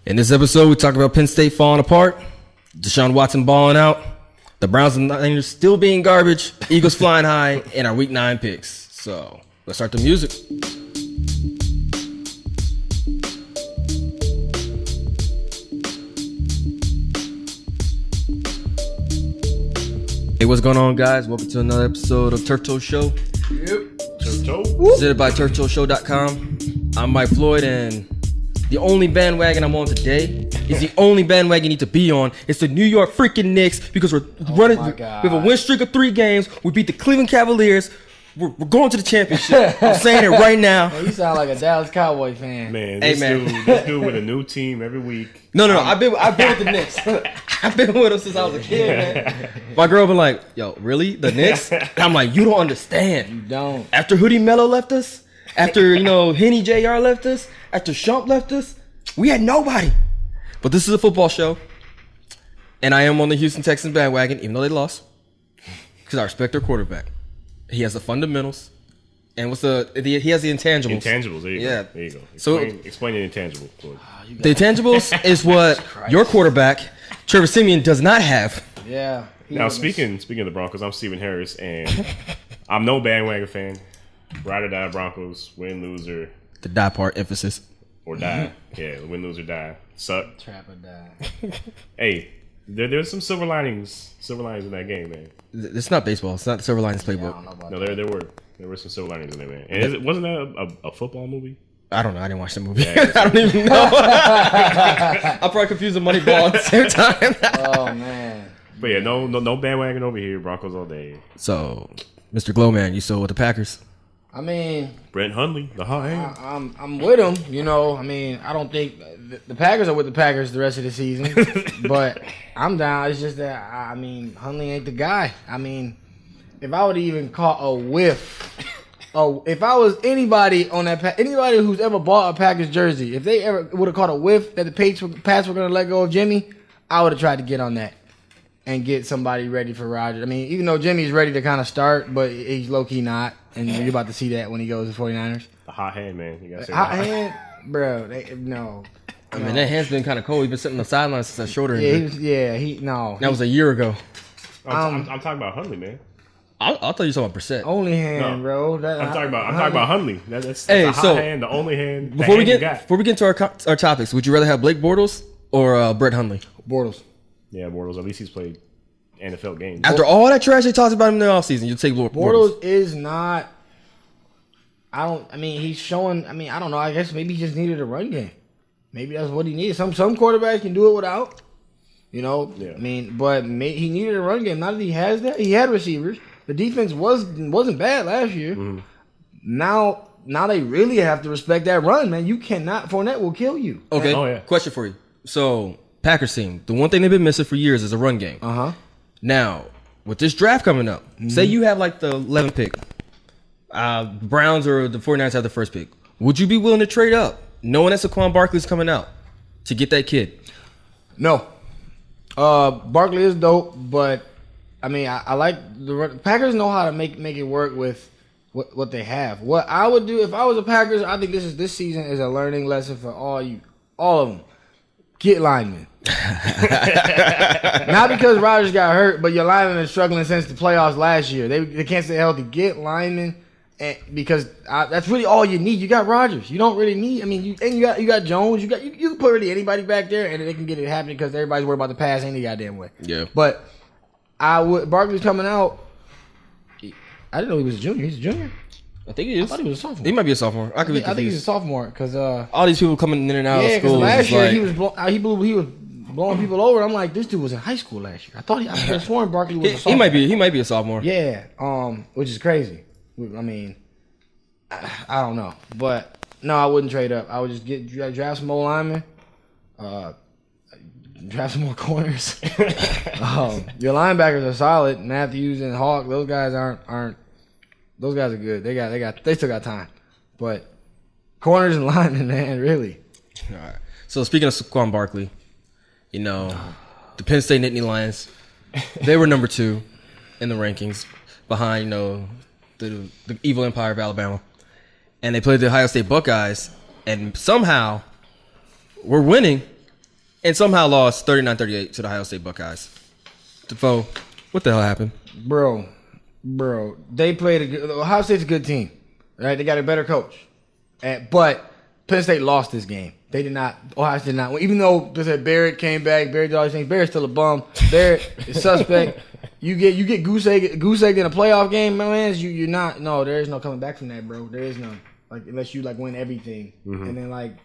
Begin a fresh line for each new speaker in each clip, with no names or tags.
In this episode, we talk about Penn State falling apart, Deshaun Watson balling out, the Browns and Niners still being garbage, Eagles flying high, and our Week 9 picks. So, let's start the music. Hey, what's going on, guys? Welcome to another episode of Turf Toe Show.
Yep. Turf Toe.
Presented by TurfToeShow.com. I'm Mike Floyd, and the only bandwagon I'm on today is the only bandwagon you need to be on. It's the New York freaking Knicks, because we're running. We have a win streak of 3 games. We beat the Cleveland Cavaliers. We're going to the championship. I'm saying it right now.
Man, you sound like a Dallas Cowboy fan.
Man, this dude with a new team every week.
No. I've been with the Knicks. I've been with them since I was a kid, man. My girl been like, yo, really? The Knicks? And I'm like, you don't understand.
You don't.
After Hoodie Mello left us, after, Henny JR left us, after Shump left us, we had nobody. But this is a football show, and I am on the Houston Texans bandwagon, even though they lost, because I respect their quarterback. He has the fundamentals, and he has the intangibles.
Intangibles, there you go. There you go. Explain the intangible.
The intangibles is what your quarterback, Trevor Siemian, does not have.
Yeah.
Now, speaking of the Broncos, I'm Stephen Harris, and I'm no bandwagon fan. Ride or die Broncos, win, loser.
The die part, emphasis.
Or die. Yeah, win, lose, or die. Suck.
Trap or die.
Hey, there's some silver linings in that game, man.
It's not baseball. It's not the Silver Linings Playbook.
No, there were some silver linings in there, man. And wasn't that a football movie?
I don't know. I didn't watch the movie. Yeah, I don't even know. I probably confused the Moneyball at the same time.
Oh, man.
But yeah, no bandwagon over here. Broncos all day.
So, Mr. Glowman, you still with the Packers?
I mean,
Brent Hundley, the hot hand.
I'm with him. I don't think the Packers are with the Packers the rest of the season, but I'm down. It's just that Hundley ain't the guy. If I would even caught a whiff, if I was anybody on that, anybody who's ever bought a Packers jersey, if they ever would have caught a whiff that the Pats were going to let go of Jimmy, I would have tried to get on that and get somebody ready for Rodgers. Even though Jimmy's ready to kind of start, but he's low-key not. And you're about to see that when he goes to 49ers.
The hot hand, man. You gotta say
hot hand? Bro, no.
That hand's been kind of cold. He's been sitting on the sidelines since that shoulder injury. That was a year ago.
I'm talking about Hundley, man.
I thought you were talking about Brissett.
Only hand, bro.
I'm talking about Hundley. That's the hot hand, the only hand.
Before we get into our topics, would you rather have Blake Bortles or Brett Hundley?
Bortles.
Yeah, Bortles. At least he's played NFL games.
After all that trash they talked about him in the offseason, you take Bortles.
Bortles is not. He's showing. I don't know. I guess maybe he just needed a run game. Maybe that's what he needed. Some quarterbacks can do it without. Yeah. But he needed a run game. Now that he has that, he had receivers. The defense wasn't bad last year. Mm-hmm. Now they really have to respect that run, man. You cannot. Fournette will kill you.
Okay.
Oh, yeah.
Question for you. So, Packers team, the one thing they've been missing for years is a run game.
Uh-huh.
Now, with this draft coming up, say you have like the 11th pick. Browns or the 49ers have the first pick. Would you be willing to trade up, knowing that Saquon Barkley's coming out, to get that kid?
No. Barkley is dope, but I like the Packers know how to make it work with what they have. What I would do if I was a Packers, I think this season is a learning lesson for all of them. Get linemen. Not because Rodgers got hurt, but your linemen been struggling since the playoffs last year. They can't stay healthy. Get linemen, because that's really all you need. You got Rodgers. You don't really need. You got Jones. You can put really anybody back there, and they can get it happening because everybody's worried about the pass any goddamn way.
Yeah.
But Barkley's coming out. I didn't know he was a junior. He's a junior.
I think he is.
I thought he was a sophomore.
He might be a sophomore. I think
he's a sophomore because
all these people coming in and out of school.
Yeah, because last year he was blowing people over. I'm like, this dude was in high school last year. I could have sworn Barkley was a sophomore.
He might be a sophomore.
Yeah, which is crazy. I don't know, but no, I wouldn't trade up. I would just draft some more linemen, draft some more corners. Your linebackers are solid. Matthews and Hawk, those guys aren't. Those guys are good. They still got time, but corners and linemen, man, really.
All right. So speaking of Saquon Barkley, the Penn State Nittany Lions, they were number 2 in the rankings, behind the evil empire of Alabama, and they played the Ohio State Buckeyes, and somehow we're winning, and somehow lost 39-38 to the Ohio State Buckeyes. Defoe, what the hell happened?
Bro, they played Ohio State's a good team, right? They got a better coach, but Penn State lost this game. They did not. Ohio State did not. Even though they said Barrett came back, Barrett did all these things. Barrett's still a bum. Barrett is suspect. You get goose egg in a playoff game, my man. You're not. No, there is no coming back from that, bro. There is none. Like unless you like win everything and then like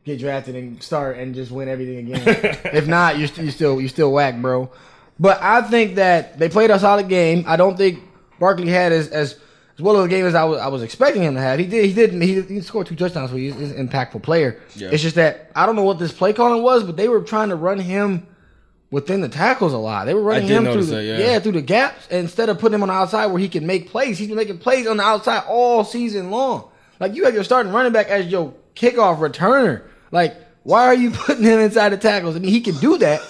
get drafted and start and just win everything again. If not, you're still whack, bro. But I think that they played a solid game. I don't think Barkley had as well of a game as I was expecting him to have. He scored 2 touchdowns, so he's an impactful player. Yeah. It's just that I don't know what this play calling was, but they were trying to run him within the tackles a lot. They were running him through the gaps instead of putting him on the outside where he can make plays. He's been making plays on the outside all season long. Like you have your starting running back as your kickoff returner. Like why are you putting him inside the tackles? I mean, he can do that.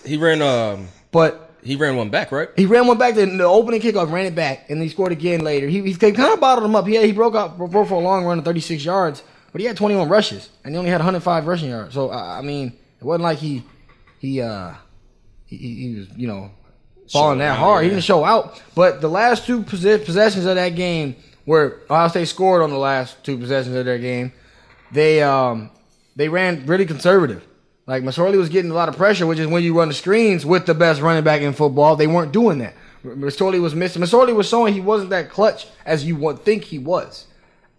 He ran
but
he ran one back, right?
He ran one back in the opening kickoff, ran it back, and he scored again later. He kind of bottled him up. He broke for a long run of 36 yards, but he had 21 rushes, and he only had 105 rushing yards. So I mean, it wasn't like he was falling that hard. He didn't show out. But the last 2 possessions of that game, where Ohio State scored on the last 2 possessions of their game, they ran really conservative. Like, Masorley was getting a lot of pressure, which is when you run the screens with the best running back in football. They weren't doing that. Masorley was missing. Masorley was showing he wasn't that clutch as you would think he was.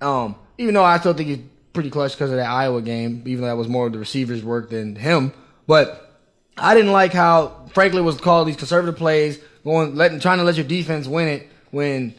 Even though I still think he's pretty clutch because of that Iowa game, even though that was more of the receivers' work than him. But I didn't like how Franklin was calling these conservative plays, trying to let your defense win it when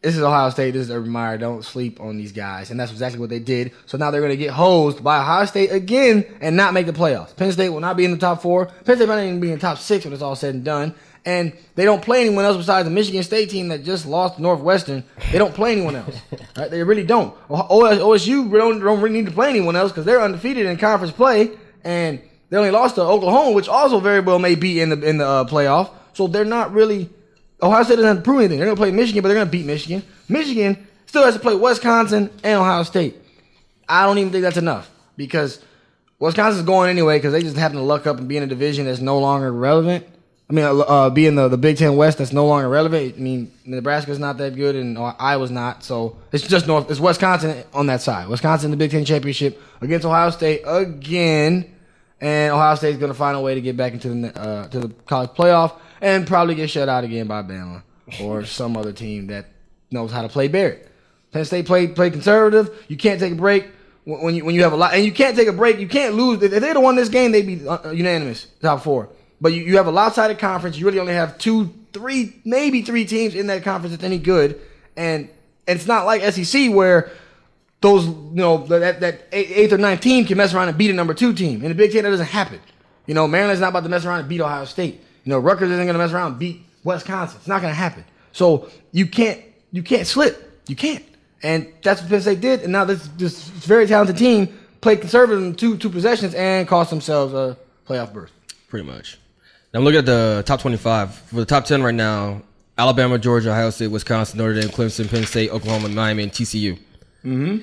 this is Ohio State, this is Urban Meyer. Don't sleep on these guys. And that's exactly what they did. So now they're going to get hosed by Ohio State again and not make the playoffs. Penn State will not be in the top 4. Penn State might not even be in the top 6 when it's all said and done. And they don't play anyone else besides the Michigan State team that just lost to Northwestern. They don't play anyone else. Right? They really don't. OSU don't really need to play anyone else because they're undefeated in conference play. And they only lost to Oklahoma, which also very well may be in the playoff. So they're not really... Ohio State doesn't have to prove anything. They're going to play Michigan, but they're going to beat Michigan. Michigan still has to play Wisconsin and Ohio State. I don't even think that's enough because Wisconsin's going anyway because they just happen to luck up and be in a division that's no longer relevant. I mean, be in the Big Ten West that's no longer relevant. I mean, Nebraska's not that good and Iowa's not. So it's just it's Wisconsin on that side. Wisconsin in the Big Ten Championship against Ohio State again. And Ohio State's going to find a way to get back into the college playoff and probably get shut out again by Bama or some other team that knows how to play Barrett. Penn State played conservative. You can't take a break when you have a lot. And you can't take a break. You can't lose. If they'd have won this game, they'd be unanimous, top 4. But you have a lopsided conference. You really only have 2, 3, maybe 3 teams in that conference that's any good. And it's not like SEC where those, that 8th or 9th team can mess around and beat a number 2 team. In the Big Ten, that doesn't happen. Maryland's not about to mess around and beat Ohio State. Rutgers isn't going to mess around and beat Wisconsin. It's not going to happen. So you can't slip. You can't. And that's what Penn State did. And now this very talented team played conservative in two possessions and cost themselves a playoff berth.
Pretty much. Now I'm looking at the top 25. For the top 10 right now, Alabama, Georgia, Ohio State, Wisconsin, Notre Dame, Clemson, Penn State, Oklahoma, Miami, and TCU.
Mm-hmm.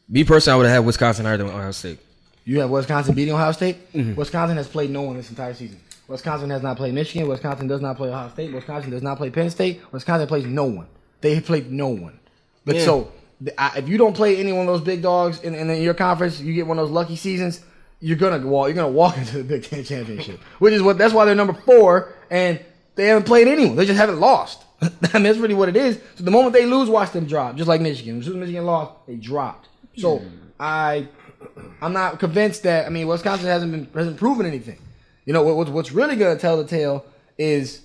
Me personally, I would have had Wisconsin higher than Ohio State.
You have Wisconsin beating Ohio State?
Mm-hmm.
Wisconsin has played no one this entire season. Wisconsin has not played Michigan. Wisconsin does not play Ohio State. Wisconsin does not play Penn State. Wisconsin plays no one. They have played no one. But
yeah.
So if you don't play any one of those big dogs in your conference, you get one of those lucky seasons, you're gonna walk into the Big Ten championship. That's why they're number 4 and they haven't played anyone. They just haven't lost. I mean, that's really what it is. So the moment they lose, watch them drop. Just like Michigan. As soon as Michigan lost, they dropped. So I'm not convinced that. I mean, Wisconsin hasn't proven anything. What's really gonna tell the tale is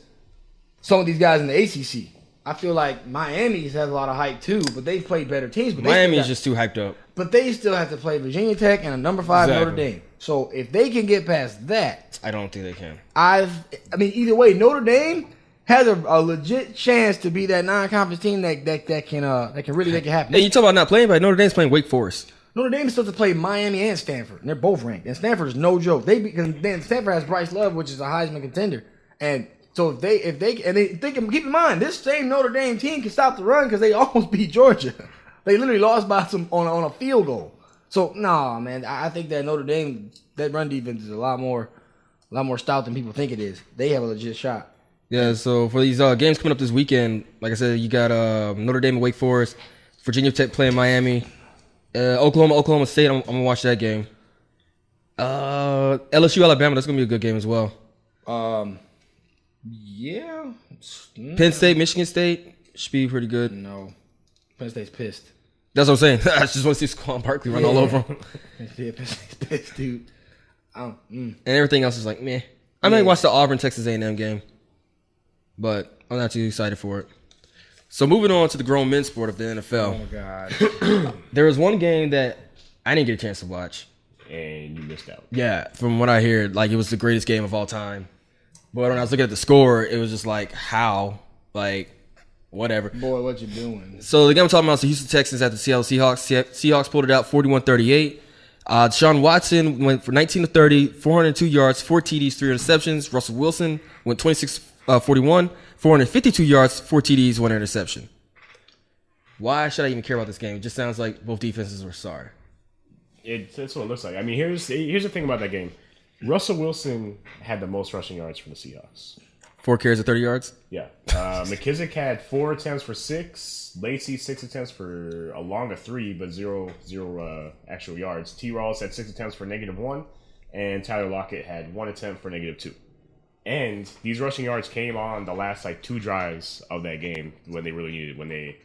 some of these guys in the ACC. I feel like Miami's has a lot of hype too, but they've played better teams. But
Miami's just too hyped up.
But they still have to play Virginia Tech and a number 5
Exactly.
Notre Dame. So if they can get past that,
I don't think they can.
Either way, Notre Dame has a legit chance to be that non-conference team that can really make it happen.
Hey, you talk about not playing, but Notre Dame's playing Wake Forest.
Notre Dame is supposed to play Miami and Stanford, and they're both ranked. And Stanford is no joke. Because Stanford has Bryce Love, which is a Heisman contender, and so if they can keep in mind this same Notre Dame team can stop the run because they almost beat Georgia. They literally lost by on a field goal. So no, man, I think that Notre Dame, that run defense is a lot more stout than people think it is. They have a legit shot.
Yeah, so for these games coming up this weekend, like I said, you got Notre Dame and Wake Forest, Virginia Tech playing Miami, Oklahoma State. I'm gonna watch that game. LSU Alabama, that's gonna be a good game as well.
Yeah.
Penn State, Michigan State should be pretty good.
No, Penn State's pissed.
That's what I'm saying. I just want to see Saquon Barkley run all over him.
Yeah, Penn State's pissed, dude.
And everything else is like meh. I might watch the Auburn Texas A&M game, but I'm not too excited for it. So moving on to the grown men's sport of the NFL.
Oh my God.
There was one game that I didn't get a chance to watch.
And you missed out.
Yeah, from what I hear, like it was the greatest game of all time. But when I was looking at the score, it was just like, how? Like, whatever.
Boy, what you doing?
So the game I'm talking about is the Houston Texans at the Seattle Seahawks. Seahawks pulled it out 41-38. Deshaun Watson went for 19 to 30, 402 yards, 4 TDs, 3 interceptions. Russell Wilson went 26-41, 452 yards, 4 TDs, 1 interception. Why should I even care about this game? It just sounds like both defenses were sorry.
That's what it looks like. I mean, here's the thing about that game. Russell Wilson had the most rushing yards for the Seahawks.
4 carries of 30 yards?
Yeah. McKissick had 4 attempts for 6. Lacey 6 attempts for a long of 3, but zero actual yards. T. Rawls had 6 attempts for -1, and Tyler Lockett had 1 attempt for -2. And these rushing yards came on the last 2 drives of that game when they really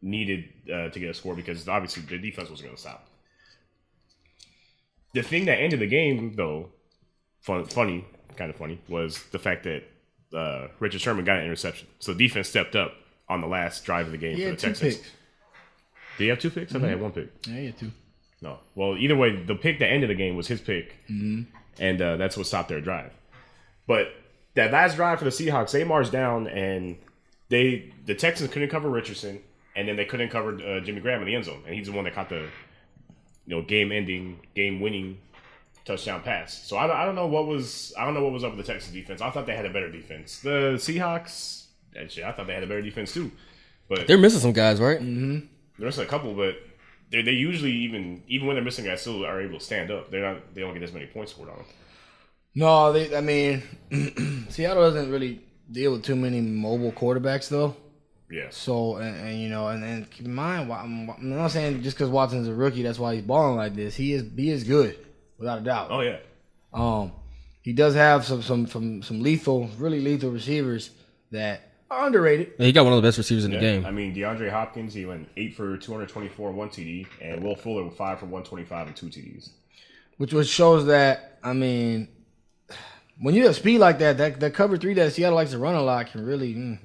needed to get a score, because obviously the defense wasn't going to stop. The thing that ended the game, though, kind of funny, was the fact that Richard Sherman got an interception. So the defense stepped up on the last drive of the game for the Texans.
Picks.
Did he have 2 picks? I thought he had 1 pick.
Yeah, he had 2.
No. Well, either way, the pick that ended the game was his pick, and that's what stopped their drive. But that last drive for the Seahawks, they marched down, and the Texans couldn't cover Richardson, and then they couldn't cover Jimmy Graham in the end zone, and he's the one that caught the game-ending, game-winning touchdown pass. So I don't know what was up with the Texans defense. I thought they had a better defense. The Seahawks, actually, I thought they had a better defense too. But
they're missing some guys, right?
Mm-hmm.
They're missing a couple, but they usually even when they're missing guys, still are able to stand up. They don't get as many points scored on them.
No, Seattle doesn't really deal with too many mobile quarterbacks though.
Yeah.
So and keep in mind, I'm not saying just because Watson's a rookie, that's why he's balling like this. He is good, without a doubt.
Oh yeah.
He does have some really lethal receivers that are underrated.
Yeah, he got one of the best receivers in the game.
I mean, DeAndre Hopkins, he went 8 for 224 and 1 TD, and Will Fuller with 5 for 125 and 2 TDs.
Which shows that, I mean, when you have speed like that cover 3 that Seattle likes to run a lot can really.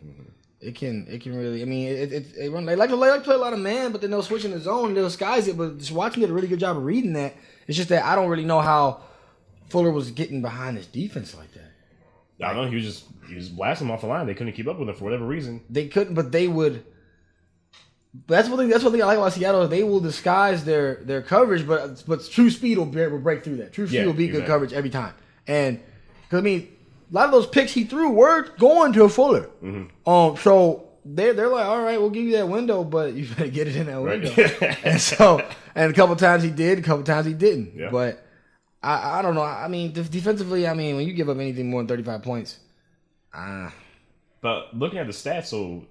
It can really. I mean, it run. They like to play a lot of man, but then they'll switch in the zone. They'll disguise it. But just watching did a really good job of reading that. It's just that I don't really know how Fuller was getting behind his defense like that.
I don't know. He was blasting them off the line. They couldn't keep up with him for whatever reason.
They couldn't, but they would. That's one thing I like about Seattle. They will disguise their coverage, but true speed will break through that. True speed will be good coverage every time. And because a lot of those picks he threw were going to Fuller. Mm-hmm. So they're like, all right, we'll give you that window, but you better get it in that window. and a couple times he did, a couple times he didn't. Yeah. But I don't know. I mean, defensively, when you give up anything more than 35 points,
But looking at the stats, so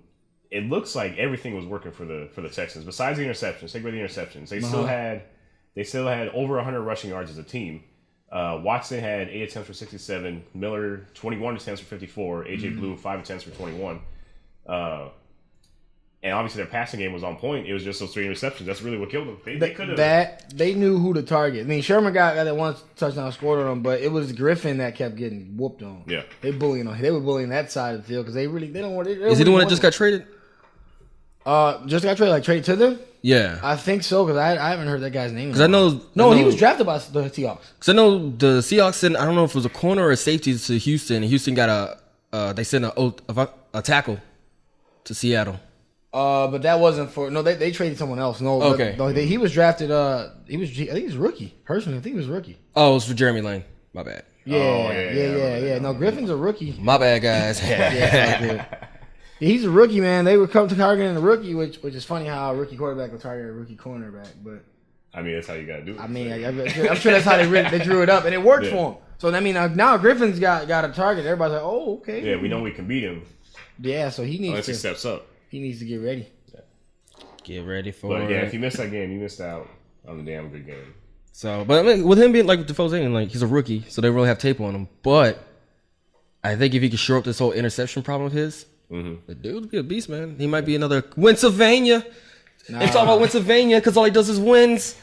it looks like everything was working for the Texans. Besides the interceptions, take away the interceptions, they still had over 100 rushing yards as a team. Watson had 8 attempts for 67. Miller 21 attempts for 54. AJ Blue 5 attempts for 21. And obviously their passing game was on point. It was just those 3 interceptions. That's really what killed them. They could have.
They knew who to target. I mean, Sherman got that one touchdown scored on him, but it was Griffin that kept getting whooped on.
Yeah,
they were bullying that side of the field because they don't want.
Is he the one that just got traded?
Just got traded, traded to them.
Yeah,
I think so because I haven't heard that guy's name.
Because I know
he was drafted by the Seahawks.
Because I know the Seahawks sent, I don't know if it was a corner or a safety to Houston. And Houston got they sent a tackle to Seattle.
But that wasn't for they traded someone else. He was drafted. I think he was rookie. Personally, I think he was rookie.
Oh, it was for Jeremy Lane. My bad.
Yeah. No, Griffin's a rookie.
My bad, guys.
He's a rookie, man. They were targeting a rookie, which is funny how a rookie quarterback will target a rookie cornerback. But
I mean, that's how you got to do it.
I mean, I'm sure that's how they drew it up, and it worked for him. So I mean, now Griffin's got a target. Everybody's like, oh, okay.
Yeah, we know we can beat him.
Yeah, so he needs
unless he steps up.
He needs to get ready.
Get ready for
But
it.
yeah, if you missed that game, you missed out on a damn good game.
So, but I mean, with him being like Defoe saying, like he's a rookie, so they really have tape on him. But I think if he could shore up this whole interception problem of his, the dude would be a beast, man. He might be another Winsylvania. It's all about Winsylvania because all he does is wins.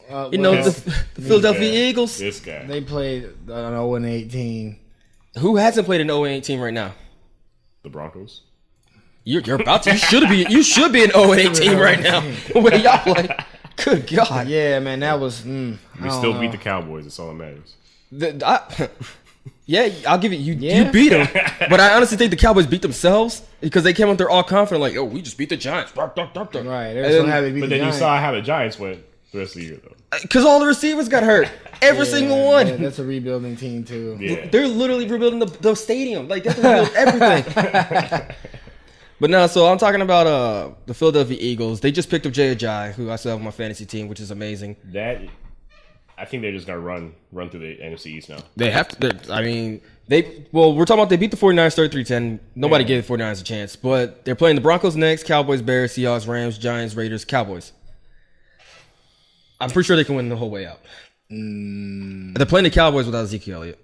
The Philadelphia Eagles.
This guy.
They played an 0-18.
Who hasn't played an 0-8 team right now?
The Broncos.
You're about to. You should be an 0-8 team right now. The way y'all play. Good God.
Yeah, man, that was.
We still beat the Cowboys. That's all that matters.
Yeah, I'll give it. You beat them, but I honestly think the Cowboys beat themselves because they came out there all confident, like, "Oh, we just beat the Giants."
Right. They're so happy to beat
but
the
then you
Giants.
saw how the Giants went the rest of the year, though.
Because all the receivers got hurt. Every single one.
Yeah, that's a rebuilding team too.
Yeah.
They're literally rebuilding the stadium. Like, they have to rebuild everything. But no, so I'm talking about the Philadelphia Eagles. They just picked up Jay Ajayi, who I still have on my fantasy team, which is amazing.
I think they're just gonna run through the NFC East now.
They have to. We're talking about they beat the 49ers 33-10. Nobody gave the 49ers a chance, but they're playing the Broncos next, Cowboys, Bears, Seahawks, Rams, Giants, Raiders, Cowboys. I'm pretty sure they can win the whole way out. They're playing the Cowboys without Ezekiel Elliott.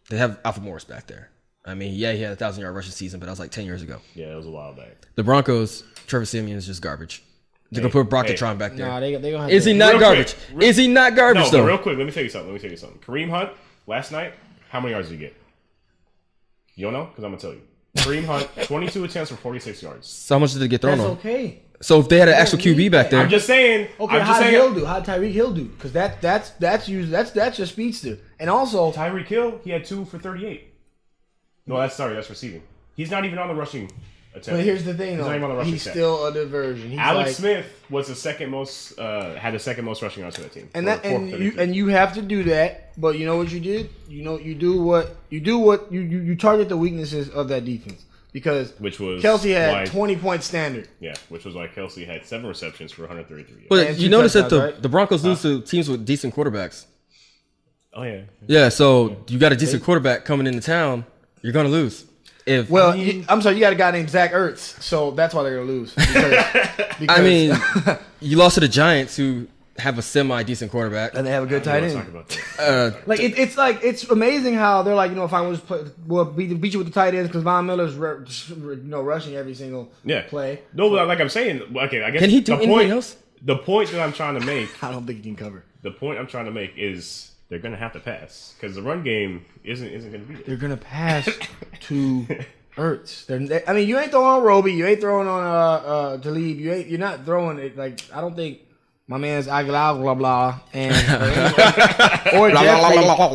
They have Alfred Morris back there. I mean, yeah, he had a 1,000-yard rushing season, but that was like 10 years ago.
Yeah, it was a while back.
The Broncos, Trevor Siemian is just garbage. They're going to put Brock Detron back there.
Nah, they gonna have
Is he not garbage? Is he not garbage, though?
No, real quick, let me tell you something. Kareem Hunt, last night, how many yards did he get? You don't know? Because I'm going to tell you. Kareem Hunt, 22 attempts for 46 yards.
So how much did it get thrown
That's
on?
okay.
So if they had an actual QB back there.
I'm just saying.
Okay, how did Hill do? How did Tyreek Hill do? Because that's your speedster. And also
Tyreek Hill, he had 2 for 38. No, that's receiving. He's not even on the rushing attempt.
But here's the thing, though. He's still a diversion. He's
Alex Smith was the second most had the second most rushing yards for that team.
And you have to do that. But you know what you did? You target the weaknesses of that defense. Because
which was
Kelsey had 20-point standard.
Yeah, which was why Kelsey had 7 receptions for 133 yards.
But you notice that the Broncos lose to teams with decent quarterbacks.
Oh, yeah.
Yeah, so you got a decent quarterback coming into town, you're going to lose.
I'm sorry, you got a guy named Zach Ertz, so that's why they're going to lose. Because
I mean, you lost to the Giants, who have a semi-decent quarterback.
And they have a good tight end.
Talk about that.
It's amazing how they're like, if I was beat you with the tight ends because Von Miller's rushing every single play.
No, but like I'm saying, okay, I guess
can he do anything else?
The point that I'm trying to make,
I don't think he can cover.
The point I'm trying to make is they're going to have to pass because the run game isn't going to be there.
They're going to pass to Ertz. I mean, you ain't throwing on Roby, you ain't throwing on Talib, you're not throwing it like I don't think. My man's Aguilar, blah, blah, and or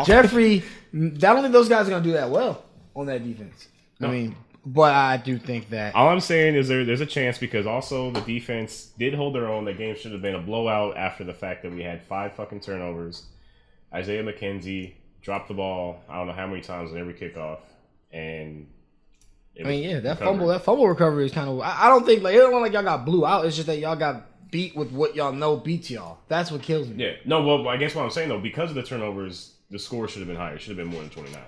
Jeffrey. I don't think those guys are going to do that well on that defense. No. I mean, but I do think that.
All I'm saying is there's a chance because also the defense did hold their own. The game should have been a blowout after the fact that we had 5 fucking turnovers. Isaiah McKenzie dropped the ball I don't know how many times on every kickoff. And
that fumble recovery is kind of. I don't think it don't like y'all got blew out. It's just that y'all got beat with what y'all know beats y'all. That's what kills me.
Yeah. No, well, I guess what I'm saying, though, because of the turnovers, the score should have been higher. It should have been more than 29.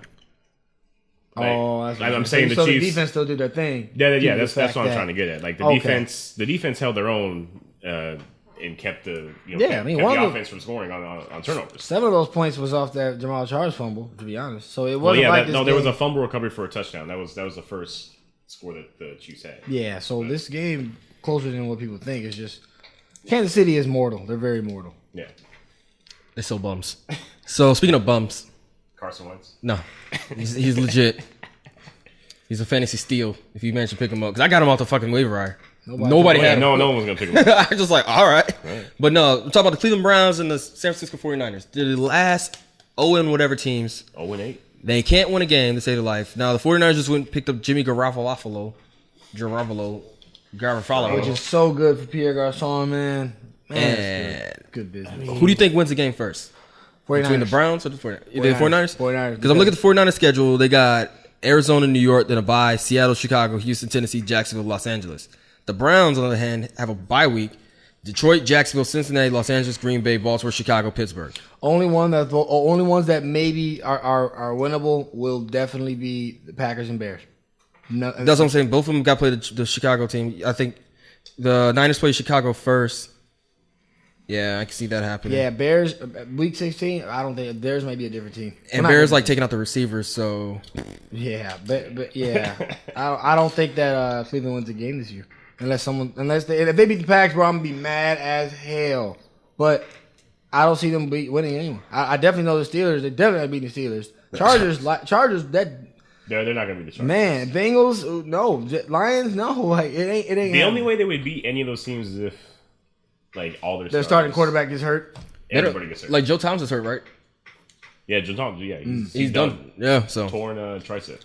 That's what
I'm saying.
So the Chiefs still did their thing.
Yeah, that's what I'm trying to get at. Like, the defense held their own and kept the offense from scoring on turnovers.
7 of those points was off that Jamal Charles fumble, to be honest. So it wasn't
there was a fumble recovery for a touchdown. That was the first score that the Chiefs had.
Yeah, so this game, closer than what people think, is just... Kansas City is mortal. They're very mortal.
Yeah.
They're still bums. So, speaking of bums.
Carson Wentz?
No. He's legit. He's a fantasy steal if you manage to pick him up. Because I got him off the fucking waiver wire. Nobody had him.
No one was going to pick him up.
I was just like, all right. But no, we're talking about the Cleveland Browns and the San Francisco 49ers. They're the last 0-whatever teams.
0-8.
They can't win a game to save their life. Now, the 49ers just went and picked up Jimmy Garoppolo.
Which is so good for Pierre Garçon, man. That's good business.
Who do you think wins the game first?
49ers.
Between the Browns or the 49ers? 49ers?
49ers.
Because I'm looking at the 49ers schedule. They got Arizona, New York, then a bye, Seattle, Chicago, Houston, Tennessee, Jacksonville, Los Angeles. The Browns, on the other hand, have a bye week Detroit, Jacksonville, Cincinnati, Los Angeles, Green Bay, Baltimore, Chicago, Pittsburgh.
Only ones that maybe are winnable will definitely be the Packers and Bears. No,
That's what I'm saying. Both of them got to play the Chicago team. I think the Niners play Chicago first. Yeah, I can see that happening.
Yeah, Bears, week 16, I don't think, Bears might be a different team.
And Bears like taking out the receivers, so.
Yeah, but yeah. I don't think that Cleveland wins the game this year. If they beat the Packs, bro, I'm going to be mad as hell. But I don't see them winning anyway. I definitely know the Steelers. They definitely beat the Steelers. Chargers,
they're not going to be the Chargers.
Man, Bengals, no. Lions, no. Like, it ain't.
The only way they would beat any of those teams is if, like, all
their starting quarterback gets hurt.
Everybody gets hurt.
Like, Joe Thomas is hurt, right?
Yeah, Joe Thomas, yeah.
He's done. Yeah, so.
Torn tricep.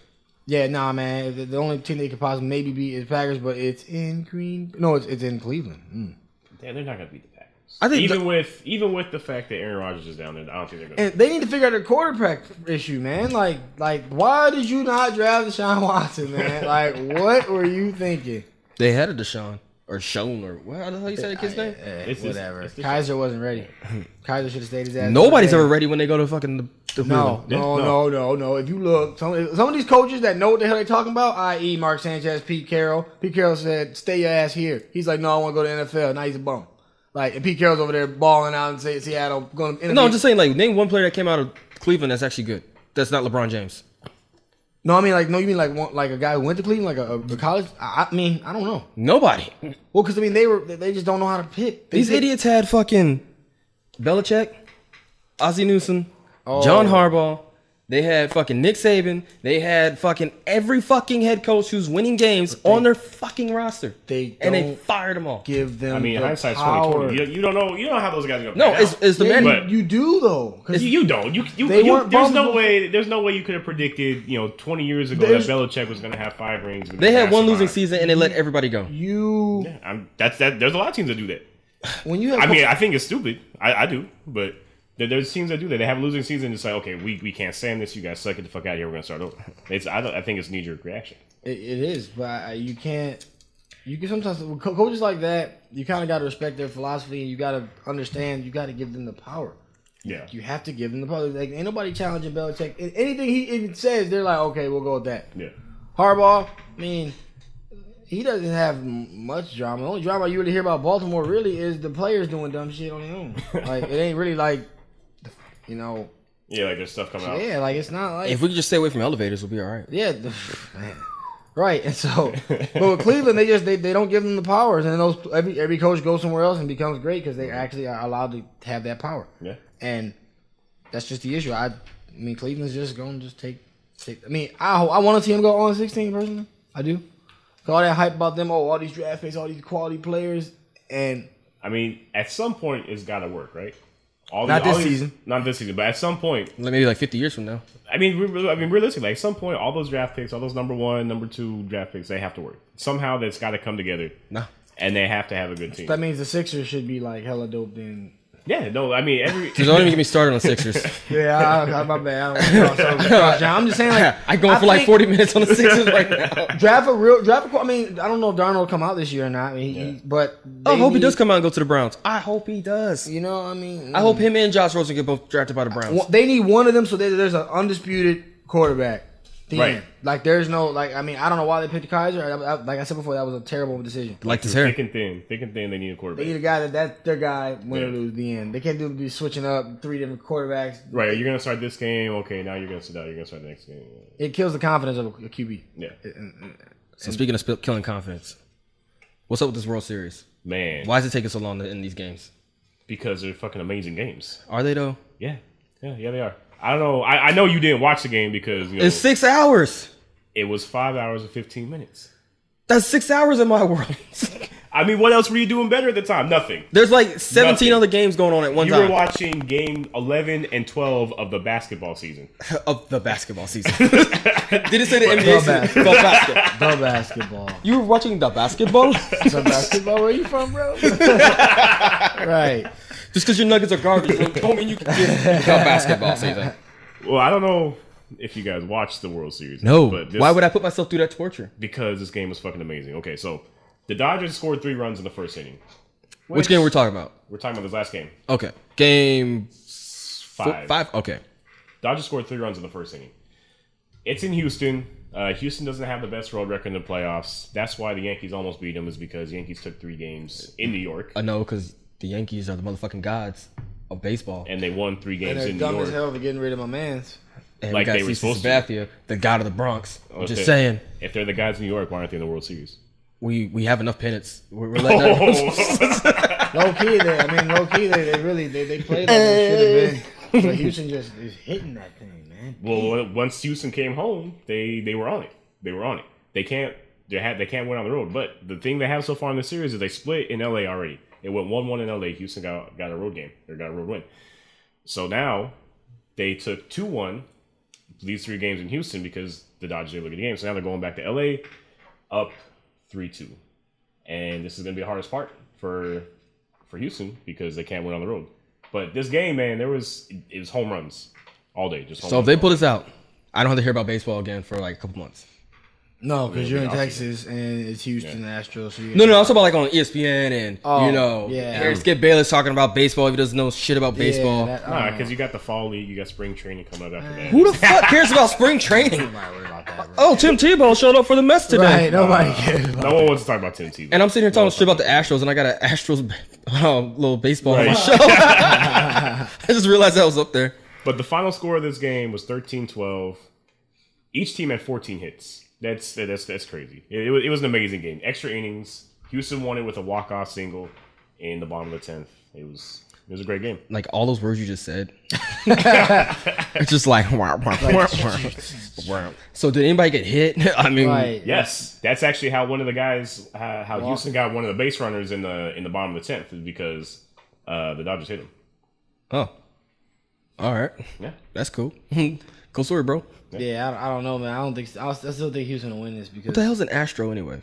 Yeah, nah, man. The only team they could possibly maybe beat is Packers, but it's in it's in Cleveland.
Yeah, they're not going to beat the Packers.
I think
even with the fact that Aaron Rodgers is down there, I don't think they're going to.
And they need to figure out their quarterback issue, man. Like, why did you not draft Deshaun Watson, man? Like, what were you thinking?
They had a Deshaun. Or Schoen, or what? How the hell you say the kid's name?
Whatever. Kaiser wasn't ready. Kaiser should have stayed his ass.
Nobody's ever ready when they go to fucking the
No. If you look, some of these coaches that know what the hell they're talking about, i.e. Mark Sanchez, Pete Carroll. Pete Carroll said, stay your ass here. He's like, no, I want to go to the NFL. Now he's a bum. Like, and Pete Carroll's over there balling out and say Seattle going to.
No, I'm just saying, like, name one player that came out of Cleveland that's actually good. That's not LeBron James.
No, I mean, like, no, you mean like a guy who went to Cleveland, like a college? I mean, I don't know.
Nobody.
Well, because, I mean, they just don't know how to pick.
These idiots had fucking Belichick, Ozzie Newsome, John Harbaugh. They had fucking Nick Saban. They had fucking every fucking head coach who's winning games on their fucking roster. And they fired them all.
Give them.
I mean, hindsight's
power.
2020. You don't know how those guys are going to.
No, it's the man.
You do though.
You don't. There's no way you could have predicted. 20 years ago that Belichick was going to have 5 rings.
They had one losing season and they let everybody go.
There's a lot of teams that do that.
When you have,
I think it's stupid. I do, but. There's teams that do that. They have a losing season. It's like, okay, we can't stand this. You guys suck. Get the fuck out of here. We're gonna start over. I think it's knee-jerk reaction.
It is, but you can't. You can sometimes coaches like that. You kind of got to respect their philosophy, and you got to understand. You got to give them the power.
Yeah,
you have to give them the power. Like, ain't nobody challenging Belichick. Anything he even says, they're like, okay, we'll go with that.
Yeah,
Harbaugh. I mean, he doesn't have much drama. The only drama you really hear about Baltimore really is the players doing dumb shit on their own. Like, it ain't really like.
Yeah, like there's stuff coming out.
Yeah, like it's not like
if we could just stay away from elevators, we'll be all right.
Yeah, right. And so, but with Cleveland, they don't give them the powers, and then every coach goes somewhere else and becomes great because they actually are allowed to have that power.
Yeah,
and that's just the issue. I mean, Cleveland's just going to just take. I mean, I want to see him go on 16 personally. I do. All that hype about them, all these draft picks, all these quality players, and
I mean, at some point, it's got to work, right?
Not this season,
but at some point,
maybe like 50 years from now.
I mean, realistically, at some point, all those draft picks, all those number 1, number 2 draft picks, they have to work. Somehow, that's got to come together.
No,
and they have to have a good team.
That means the Sixers should be like hella dope. Then
yeah, no, I mean
Don't even get me started on Sixers.
Yeah, my bad. I'm just saying, like
I'm going for like 40 minutes on the Sixers right now.
Draft a. I mean, I don't know if Darnold will come out this year or not. I mean, but
I hope he does come out and go to the Browns. I hope he does.
You know, I mean,
I hope him and Josh Rosen get both drafted by the Browns.
They need one of them so there's an undisputed quarterback.
Right.
Like, there's no, like, I mean, I don't know why they picked Kaiser. Like I said before, that was a terrible decision.
Like his hair.
Thick and thin, they need a quarterback.
They need a guy that's their guy, win or lose the end. They can't be switching up 3 different quarterbacks.
Right, you're going to start this game. Okay, now you're going to sit down. You're going to start the next game.
It kills the confidence of a QB.
Yeah.
So speaking of killing confidence, what's up with this World Series?
Man.
Why is it taking so long to end these games?
Because they're fucking amazing games.
Are they, though?
Yeah, they are. I don't know. I know you didn't watch the game because
it's 6 hours.
It was 5 hours and 15 minutes.
That's 6 hours in my world.
I mean, what else were you doing better at the time? Nothing.
There's like 17 other games going on at one time.
You were watching game 11 and 12 of the basketball season.
Of the basketball season. Did it say the NBA season? The basketball.
The basketball.
You were watching the basketball?
The basketball? Where you from, bro? Right.
Just because your Nuggets are garbage don't mean you can get the basketball season.
Well, I don't know if you guys watched the World Series.
No. But why would I put myself through that torture?
Because this game was fucking amazing. Okay, so the Dodgers scored 3 runs in the first inning.
Which game we're talking about?
We're talking about this last game.
Okay. Game
5.
5? Okay.
Dodgers scored 3 runs in the first inning. It's in Houston. Houston doesn't have the best road record in the playoffs. That's why the Yankees almost beat them, is because the Yankees took 3 games in New York.
I know, because the Yankees are the motherfucking gods of baseball.
And they won 3 games
And they're
in New
dumb
York.
as hell for getting rid of my mans.
And
Like
we got
they were
CeCe
supposed to.
Sabathia, the god of the Bronx. I'm
If
just
they-
saying.
If they're the guys in New York, why aren't they in the World Series?
We have enough pennants. We're letting that
Low key, they really played like they should have been. But Houston just is hitting that thing, man.
Well, once Houston came home, they were on it. They were on it. They can't win on the road. But the thing they have so far in the series is they split in LA already. It went 1-1 in LA. Houston got a road game. Or got a road win. So now they took 2-1 these 3 games in Houston because the Dodgers didn't look at the game. So now they're going back to LA up 3-2. And this is going to be the hardest part for Houston because they can't win on the road. But this game, man, it was home runs all day. Just home
So if
runs.
they pull this out, I don't have to hear about baseball again for like a couple months.
No, because you're in
I'll see.
Texas and it's Houston Astros. So
No, I'm talking about like on ESPN and,
yeah.
Eric Skip Bayless talking about baseball if he doesn't know shit about baseball.
Nah, because you got the fall league, you got spring training coming up after that.
Who the fuck cares about spring training?
Nobody worry about that, bro.
Oh, Tim Tebow showed up for the mess today.
Right, nobody cares about
No one wants to talk about Tim Tebow.
And I'm sitting here talking shit about the Astros, and I got an Astros little baseball on my show. I just realized that was up there.
But the final score of this game was 13-12. Each team had 14 hits. That's crazy. It was an amazing game. Extra innings. Houston won it with a walk-off single in the bottom of the 10th. It was a great game.
Like all those words you just said. It's just like, wah, wah, wah, wah. So did anybody get hit? I mean,
Right.
Yes, that's actually how one of the guys, how Houston got one of the base runners in the bottom of the 10th, is because the Dodgers hit him.
oh, all right,
Yeah.
that's cool. Cool story, bro. What
Yeah, I don't know, man. I still think Houston will win this because
the hell's an Astro anyway?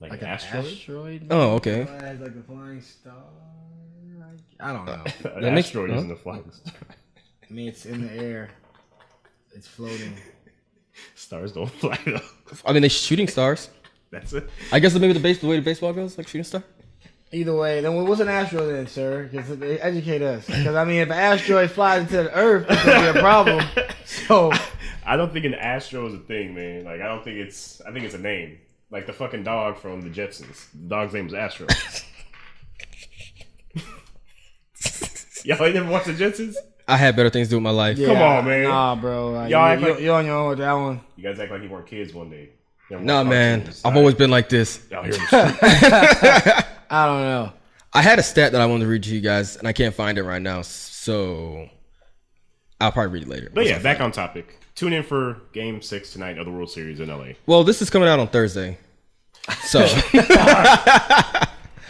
Like,
like
an
an
asteroid?
asteroid.
Oh, okay.
Has like a flying star. I don't know.
An
That makes-
asteroid
huh?
isn't a flying star.
I mean, it's in the air. It's floating.
Stars don't fly though.
I mean, they shooting stars.
That's it.
I guess maybe the way the baseball goes, like shooting star.
Either way, then what's an asteroid then, sir? Because they educate us. Because I mean, if an asteroid flies into the Earth, it's gonna be a problem. So
I don't think an astro is a thing, man. Like I think it's a name. Like the fucking dog from the Jetsons. The dog's name was Astro. Y'all ain't never watched the Jetsons?
I had better things to do with my life.
yeah,
Come on, man.
Nah, bro. Like,
Y'all act like-
you're on your own with that one.
You guys act like you weren't kids one day. You ever
Nah,
watch
man,
cartoons?
I've always been like this.
Out here in the street.
I don't know.
I had a stat that I wanted to read to you guys, and I can't find it right now, so I'll probably read it later.
But yeah, back on topic. Tune in for Game 6 tonight of the World Series in LA.
Well, this is coming out on Thursday, so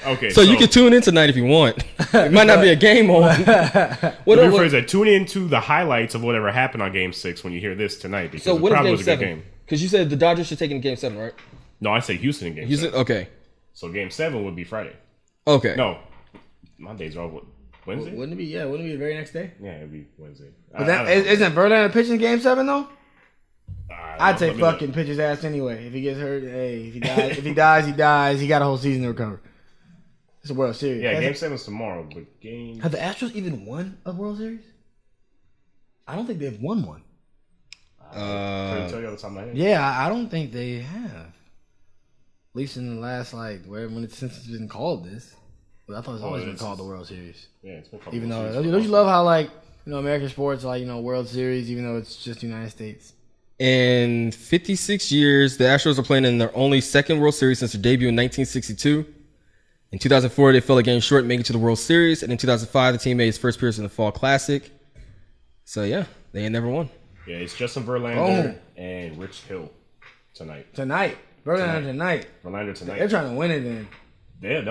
Okay,
so you can tune in tonight if you want. It might not be a game on.
Let me
what,
rephrase that. Tune in to the highlights of whatever happened on Game 6 when you hear this tonight. Because
so
it
what is
probably
game
was a good
7?
game.
Because you said the Dodgers should take it in game 7, right?
No, I say Houston in Game
Houston,
7.
okay,
So Game 7 would be Friday.
okay.
No, my days are all Wednesday.
Wouldn't it be? Yeah, wouldn't it be the very next day?
Yeah, it'd be Wednesday.
But that, isn't Verlander pitching Game 7 though? I'd say
let me look.
fucking pitch his ass anyway. If he gets hurt, hey, if he dies, he dies. He got a whole season to recover. It's a World Series.
Yeah, Game 7's tomorrow, but Game.
Have the Astros even won a World Series? I don't think they've won one.
Couldn't tell you all the time I had.
Yeah, I don't think they have. At least in the last since it's been called this. But I thought it's always been called the World Series.
Yeah, it's been called
Even
World
though
Series.
don't you love how American sports World Series, even though it's just the United States.
In 56 years, the Astros are playing in their only second World Series since their debut in 1962. In 2004, they fell a game short, making it to the World Series. And in 2005, the team made its first appearance in the Fall Classic. So, yeah, they ain't never won.
Yeah, it's Justin Verlander and Rich Hill tonight.
Verlander tonight.
Verlander tonight.
They're trying to win it then.
They're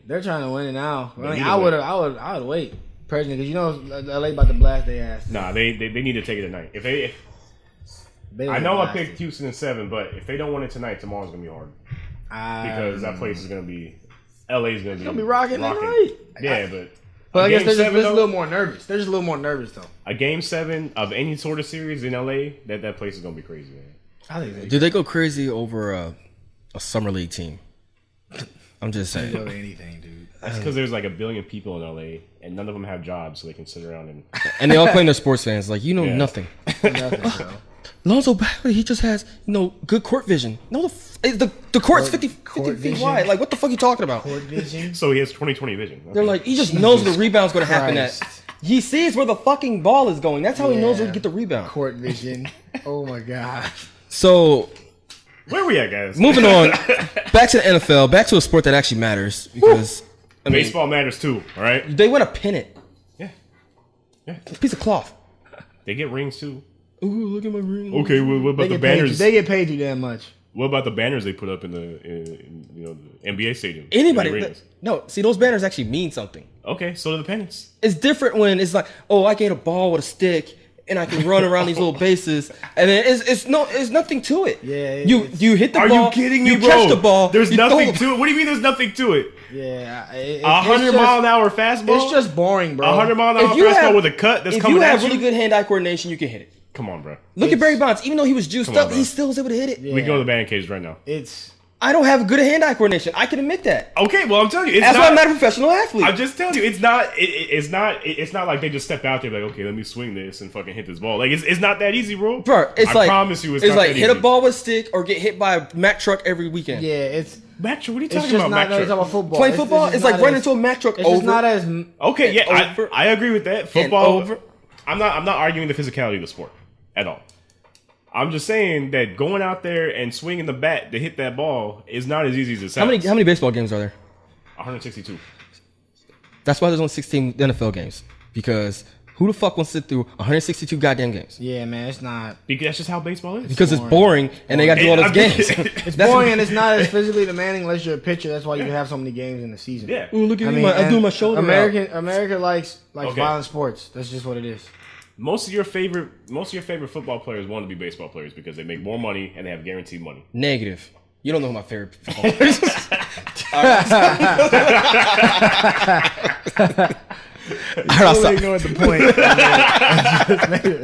They're trying to win it now. I mean,
either
I would wait personally because LA about to blast their ass.
Nah, they need to take it tonight. I know I picked Houston in 7, but if they don't win it tonight, tomorrow's gonna be hard because that place is gonna be. LA's gonna be
rocking tonight.
Yeah, but
I guess
Game
they're just
7,
a little more nervous. They're just a little more nervous though.
a Game 7 of any sort of series in LA, that place is gonna be crazy, man.
I think
Did they go crazy over a Summer League team? I'm just
Go
saying.
to anything, dude.
That's because there's like a billion people in LA, and none of them have jobs, so they can sit around and.
And they all claim they're sports fans. Like, you know nothing.
Nothing, bro.
Lonzo Ball, he just has, good court vision. No, the court's 50 feet
vision?
wide. Like, what the fuck are you talking about?
Court vision.
So he has 20/20 vision. Okay.
They're like, he just knows the rebound's going to happen
Christ.
at. He sees where the fucking ball is going. That's how he knows where to get the rebound.
Court vision. Oh my god.
So,
Where we at, guys?
moving on, back to the NFL, back to a sport that actually matters. Because, I mean,
Baseball matters too, all right?
they win a pennant.
Yeah.
It's a piece of cloth.
They get rings too.
Ooh, look at my ring.
Okay, well, what about the banners?
They get paid too damn much.
What about the banners they put up in the the NBA stadium?
Anybody.
The rings?
No, see, those banners actually mean something.
Okay, so do the pennants.
It's different when it's like, oh, I get a ball with a stick and I can run around these little bases, and then it's nothing to it.
Yeah,
you hit the
Are
ball.
you kidding me,
you
bro?
catch the ball.
There's
you
nothing
throw
to it. What do you mean there's nothing to it?
Yeah,
100-mile-an-hour fastball?
It's just boring, bro.
100-mile-an-hour
If you
fastball
have-
with a cut that's
If
coming
you
at
have
you?
really good hand-eye coordination, you can hit it.
Come on, bro.
Look at Barry Bonds. Even though he was juiced
Come on,
up,
bro.
he still was able to hit it.
Yeah.
We can go to the batting cage right now.
It's
I don't have good hand-eye coordination. I can admit that.
Okay, well, I'm telling you, it's
That's why
not.
I'm not a professional athlete.
I'm just telling you, it's not. It's not like they just step out there like, okay, let me swing this and fucking hit this ball. Like it's not that easy, bro.
Bro, it's
I
like
promise you, it's
it's
not
like
that
hit a
easy.
ball with a stick or get hit by a Mack truck every weekend.
yeah, it's
Mac, what are you
it's
talking
just
about,
not.
Mac?
No, it's about football.
Playing football,
just
it's like
not
running
as-
into a Mack truck
It's
over.
just not as
Okay, yeah,
over
I agree with that.
and
Football.
over.
I'm not arguing the physicality of the sport at all. I'm just saying that going out there and swinging the bat to hit that ball is not as easy as it sounds.
How many baseball games are there?
162.
That's why there's only 16 NFL games. Because who the fuck wants to sit through 162 goddamn games?
Yeah, man, it's not.
Because that's just how baseball is.
Because it's boring and they got to do all those games.
It's boring and it's not as physically demanding unless you're a pitcher. That's why you have so many games in the season.
Yeah.
Ooh, look at
I
me!
mean,
I do
and
my shoulder.
America likes
Okay.
violent sports. That's just what it is.
Most of your favorite football players want to be baseball players because they make more money and they have guaranteed money.
Negative. You don't know who my favorite football players. I'll
Totally
stop.
ignored the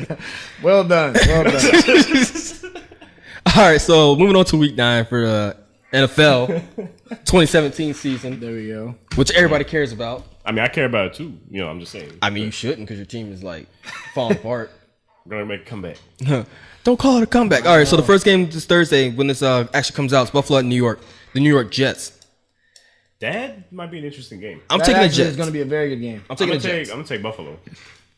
point. Well done. Well done.
All right, so moving on to week 9 for the NFL 2017 season,
There we go.
which everybody cares about.
I mean, I care about it too. You know, I'm just saying.
I mean, you shouldn't because your team is like falling apart.
We're gonna make a comeback.
Don't call it a comeback. All right, so the first game this Thursday when this actually comes out is Buffalo at New York. The New York Jets.
That might be an interesting game.
I'm
That
taking the
actually
Jets.
is going to be a very good game.
I'm taking
I'm
the Jets.
gonna take Buffalo.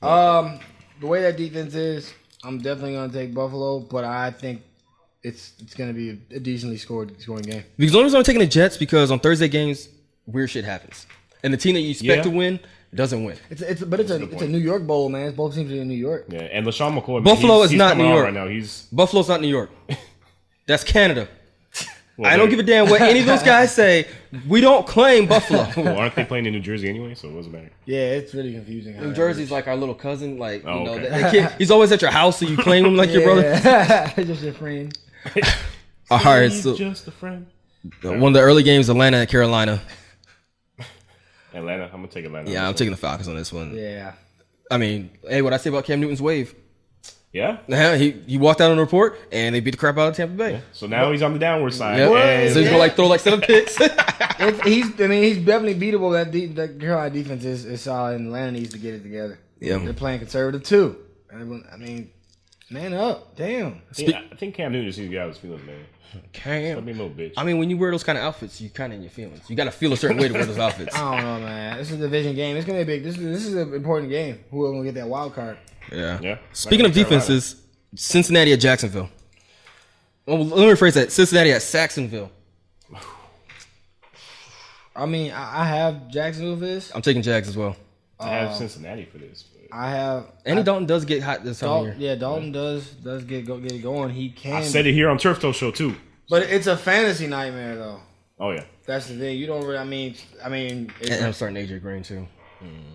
The way that defense is, I'm definitely going to take Buffalo, but I think it's going to be a decently scoring game.
Because the only reason I'm taking the Jets because on Thursday games, weird shit happens. And the team that you expect to win doesn't win.
It's a New York Bowl, man. Both teams are in New York.
Yeah, and LaShawn McCoy.
Buffalo is
he's
not
coming
New
on
York.
right now. He's
Buffalo's not New York. That's Canada.
well,
I don't give a damn what any of those guys say. We don't claim Buffalo.
Well, aren't they playing in New Jersey anyway? So it doesn't matter.
Yeah, it's really confusing.
New Jersey's like our little cousin. Like, you know,
okay.
that kid, he's always at your house, so you claim him like your brother.
Just your friend.
All right,
He's
so
just a friend.
one of the early games, Atlanta at Carolina.
Atlanta. I'm gonna take Atlanta.
Yeah, I'm taking the Falcons on this one.
Yeah.
I mean, hey, what I say about Cam Newton's wave?
Yeah.
Yeah, he walked out on the report and they beat the crap out of Tampa Bay.
So now he's on the downward side.
Yep.
And
So he's gonna like throw like 7 picks.
He's definitely beatable. That Carolina defense is solid, and Atlanta needs to get it together.
Yeah.
They're playing conservative too. I mean, man up, damn.
I think Cam Newton just needs to get out of his feelings, man. Let
Cam.
me a little bitch.
I mean, when you wear those kind of outfits, you kind of in your feelings. You got to feel a certain way to wear those outfits.
I don't know, man. This is a division game. It's gonna be a big. This is an important game. Who will gonna get that wild card?
Yeah.
Yeah.
Speaking of defenses, Cincinnati at Jacksonville. Well, let me rephrase that. Cincinnati at Saxonville.
I mean, I have Jacksonville for this.
I'm taking Jags as well.
I have Cincinnati for this. But
I have
Andy Dalton does get hot this time of year.
Yeah, Dalton does get it going. He can.
I said it here on Turf Toe Show too.
But it's a fantasy nightmare though.
Oh yeah.
That's the thing. You don't really. I mean, it's,
And I'm starting AJ Green too.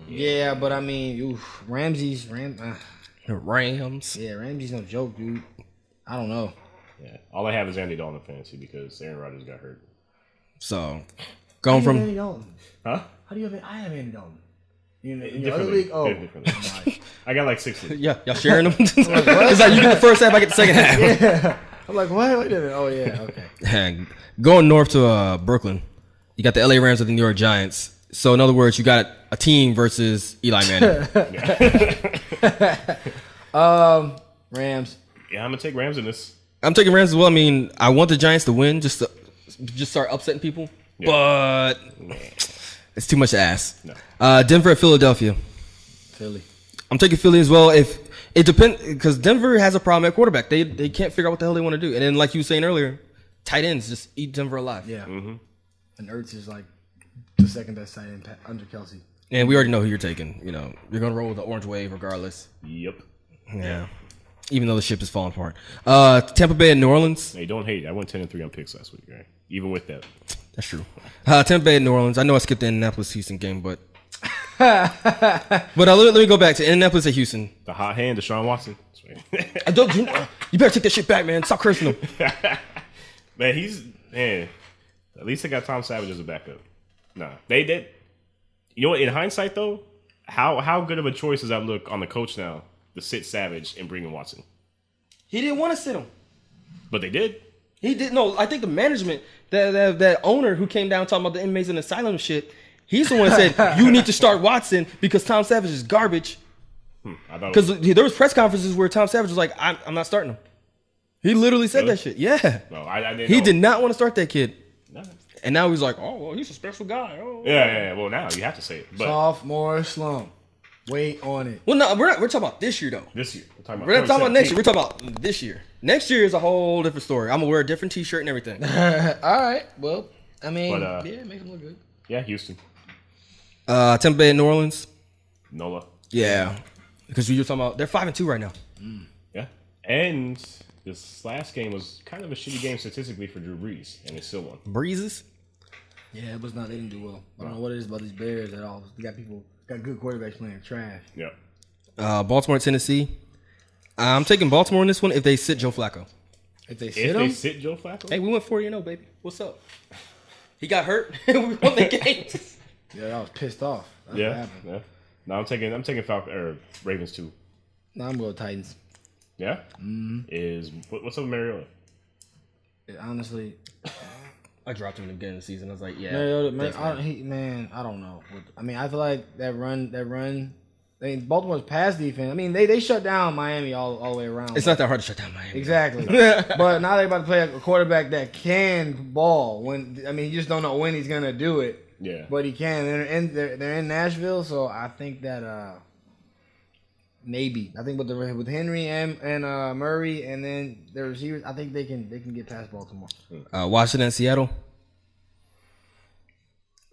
yeah, but I mean, Ramsey's
The Rams.
yeah, Ramsey's no joke, dude. I don't know.
Yeah. All I have is Andy Dalton in fantasy because Aaron Rodgers got hurt.
So, going from
Andy Dalton.
Huh?
How do you have? I have Andy Dalton. In your other
Differently.
league? Oh,
Differently. I got like 6 leagues.
yeah, y'all sharing them. It's like you get the first half, I get the second half.
yeah. I'm like, what? Wait a minute. Oh yeah, okay.
And going north to Brooklyn, You got the LA Rams with the New York Giants. So in other words, you got a team versus Eli Manning.
Rams.
Yeah, I'm gonna take Rams in this.
I'm taking Rams as well. I mean, I want the Giants to win just start upsetting people, but it's too much to ask.
No.
Denver at Philadelphia.
Philly.
I'm taking Philly as well. If it depends, because Denver has a problem at quarterback. They can't figure out what the hell they want to do. And then, like you were saying earlier, tight ends just eat Denver alive.
Yeah. Mm-hmm. And Ertz is like the second best tight end under Kelsey.
And we already know who you're taking. You know, you're gonna roll with the orange wave regardless.
Yep.
Yeah. Even though the ship is falling apart. Tampa Bay and New Orleans.
Hey, don't hate. I went 10-3 on picks last week, right? Even with that.
That's true. Tampa Bay and New Orleans. I know I skipped the Indianapolis-Houston game, but let me go back to Indianapolis at Houston.
The hot hand, Deshaun Watson.
You better take that shit back, man. Stop cursing him.
Man, at least they got Tom Savage as a backup. Nah, they did. You know what? In hindsight, though, how good of a choice does that look on the coach now to sit Savage and bring in Watson?
He didn't want to sit him.
But they did.
He did. No, I think the management, that owner who came down talking about the inmates in the asylum shit, he's the one that said, you need to start Watson because Tom Savage is garbage. Because there was press conferences where Tom Savage was like, I'm not starting him. He literally said that shit. Yeah.
No, I didn't
he
know.
did not want to start that kid.
No.
And now he's like, oh, well, he's a special guy. Oh.
Yeah. Well, now you have to say it. But
sophomore slump. Wait on it.
Well, no, we're talking about this year, though.
This year. We're
not talking about next year. We're talking about this year. Next year is a whole different story. I'm going to wear a different T-shirt and everything.
All right. Well, I mean, yeah, it makes him look good.
Yeah, Houston.
Tampa Bay and New Orleans.
Nola.
Yeah. Because you're talking about, they're 5-2 right now.
Yeah. And this last game was kind of a shitty game statistically for Drew Brees, and they still won.
Breezes?
Yeah, it was not. They didn't do well. I don't know what it is about these Bears at all. They got good quarterbacks playing trash.
Yeah.
Baltimore, Tennessee. I'm taking Baltimore in this one if they sit Joe Flacco.
If they sit
Joe Flacco?
Hey, we went 4-0, baby. What's up? He got hurt. We won the game.
Yeah, I was pissed off. That's
what
happened.
Yeah. No, I'm taking Falcon or Ravens too.
No, I'm going Titans.
Yeah. What's up with Mariota?
Honestly,
I dropped him in the beginning of the season. I was like, yeah.
Mariota, I don't know. I mean, I feel like that run. I mean, Baltimore's pass defense. I mean, they shut down Miami all the way around.
It's not that hard to shut down Miami.
Exactly. But now they're about to play a quarterback that can ball. You just don't know when he's gonna do it.
Yeah.
But he can. They're in Nashville, so I think that maybe. I think with Henry and Murray and then their receivers, I think they can get past Baltimore.
Washington, Seattle.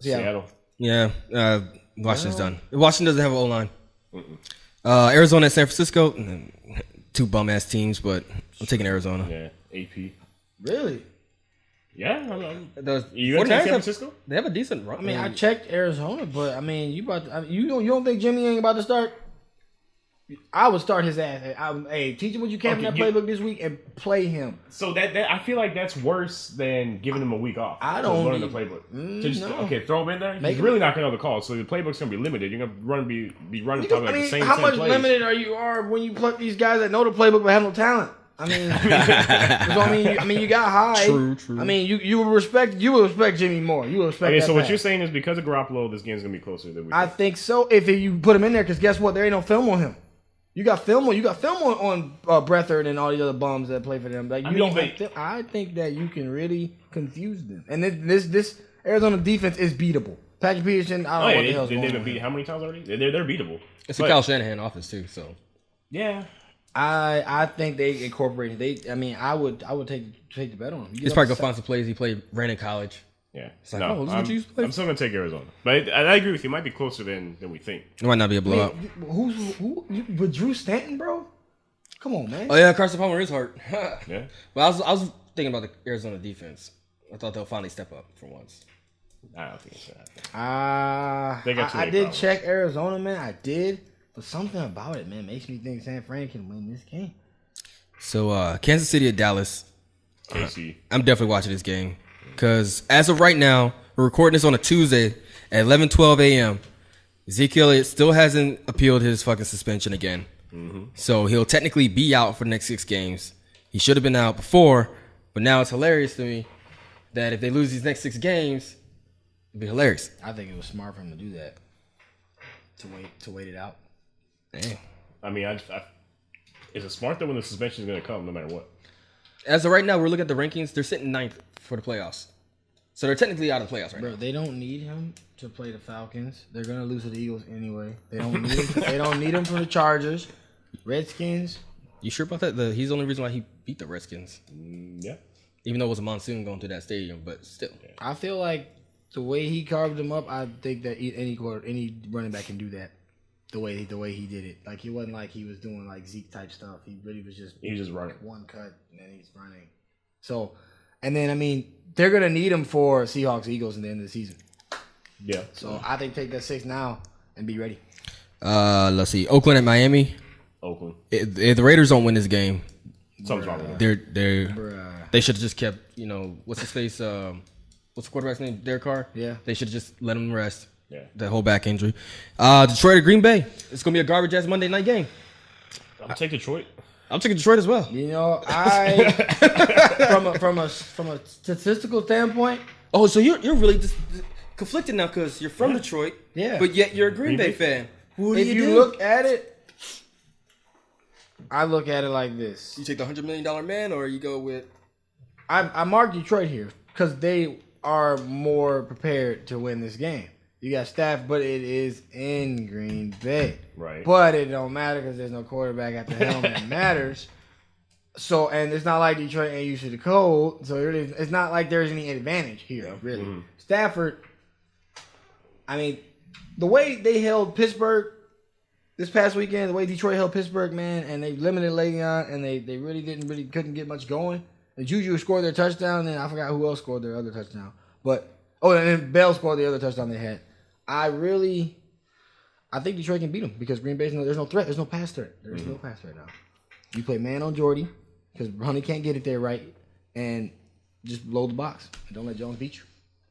Seattle.
Yeah. Washington's done. Washington doesn't have an O-line. Arizona and San Francisco. Two bum-ass teams, but I'm taking Arizona.
Yeah. AP.
Really?
Yeah.
You
going to take San Francisco?
They have a decent run.
I mean, I checked Arizona, but I mean, you don't think Jimmy ain't about to start? I would start his ass. Hey, teach him what you can in that playbook this week and play him.
So that I feel like that's worse than giving him a week off.
I don't
learn the playbook.
No.
Throw him in there. He's really not going to know the calls, so the playbook's going to be limited. You're going to be running probably the same.
How much
plays.
limited are when you plug these guys that know the playbook but have no talent? I mean, you got high.
True.
I mean, you will respect Jimmy more. You will respect.
Okay, so what you're saying is because of Garoppolo, this game's going to be closer than we.
I think so. If you put him in there, because guess what? There ain't no film on him. You got film on Breathard and all these other bums that play for them. Like I think that you can really confuse them. And this Arizona defense is beatable. Patrick Peterson, I don't know what the hell's going on.
They've been beat how many times already? They're beatable.
It's a Kyle Shanahan offense too, so.
Yeah.
I think they incorporated. I would take the bet on him.
He's probably gonna find some plays he ran in college.
Yeah.
It's like, this is what you used to play?
I'm still gonna take Arizona, but I agree with you. It might be closer than we think.
It might not be a blowout.
Who? But Drew Stanton, bro. Come on, man.
Oh yeah, Carson Palmer is hurt.
Yeah.
But I was thinking about the Arizona defense. I thought they'll finally step up for once.
I don't think it's that.
I did check Arizona, man. I did, but something about it, man, makes me think San Fran can win this game.
So Kansas City at Dallas.
KC.
I'm definitely watching this game because as of right now, we're recording this on a Tuesday at 11:12 a.m. Ezekiel Elliott still hasn't appealed his fucking suspension again. Mm-hmm. So he'll technically be out for the next 6 games. He should have been out before, but now it's hilarious to me that if they lose these next 6 games, It'd be hilarious.
I think it was smart for him to do that. To wait it out.
Damn.
I mean, is it smart though when the suspension is going to come no matter what?
As of right now, we're looking at the rankings. They're sitting 9th for the playoffs. So they're technically out of the playoffs right now.
They don't need him to play the Falcons. They're gonna lose to the Eagles anyway. They don't need him. They don't need him from the Chargers, Redskins.
You sure about that? He's the only reason why he beat the Redskins.
Yeah.
Even though it was a monsoon going through that stadium, but still.
I feel like the way he carved them up, I think that any running back can do that. The way he did it, like it wasn't like he was doing like Zeke type stuff. He really was just
running
one cut and then he's running. So, and then I mean they're gonna need him for Seahawks Eagles in the end of the season.
Yeah.
So I think take that 6 now and be ready.
Let's see. Oakland at Miami.
Oakland.
If the Raiders don't win this game,
Something's wrong with it.
they should have just kept, what's his face? What's the quarterback's name? Derek Carr?
Yeah.
They should have just let him rest.
Yeah.
That whole back injury. Detroit at Green Bay. It's going to be a garbage ass Monday night game.
I'll take Detroit.
I'm taking Detroit as well.
From a statistical standpoint.
Oh, so you're really just conflicted now because you're from Detroit.
Yeah.
But yet you're a Green Bay fan. What do
If
you
you
do?
look at it, I look at it like this.
You take the $100 million man, or you go with?
I marked Detroit here because they are more prepared to win this game. You got staff, but it is in Green Bay.
Right.
But it don't matter because there's no quarterback at the helm that matters. So, and it's not like Detroit ain't used to the cold. So it's not like there's any advantage here, really. Mm-hmm. Stafford, I mean, the way they held Pittsburgh this past weekend, the way Detroit held Pittsburgh, man, and they limited Le'Veon, and they couldn't get much going. And Juju scored their touchdown, and I forgot who else scored their other touchdown. But, and then Bell scored the other touchdown they had. I think Detroit can beat them because Green Bay's there's no threat. There's no pass threat. There's no pass threat now. You play man on Jordy because Ronnie can't get it there right, and just load the box and don't let Jones beat you.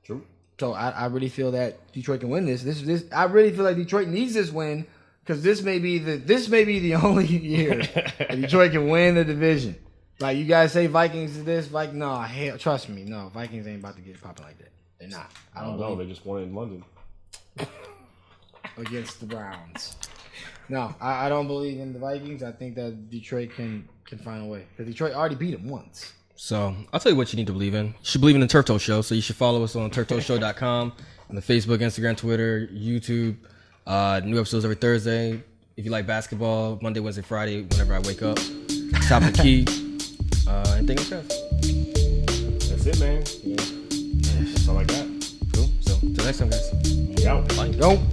True.
So I really feel that Detroit can win this. I really feel like Detroit needs this win because this may be the only year that Detroit can win the division. Like you guys say, Vikings is this, trust me, no, Vikings ain't about to get popping like that. They're not.
I don't know. They just won in London
against the Browns. No, I don't believe in the Vikings. I think that Detroit can find a way because Detroit already beat them once.
So I'll tell you what you need to believe in. You should believe in the Turf Toe Show. So you should follow us on turftoeshow.com on the Facebook, Instagram, Twitter, YouTube. New episodes every Thursday. If you like basketball, Monday, Wednesday, Friday, whenever I wake up. Top of the key. Anything else, guys?
That's it, man. Yeah. That's all I got.
Cool. So, till next time, guys.
We out.
Bye.
Go.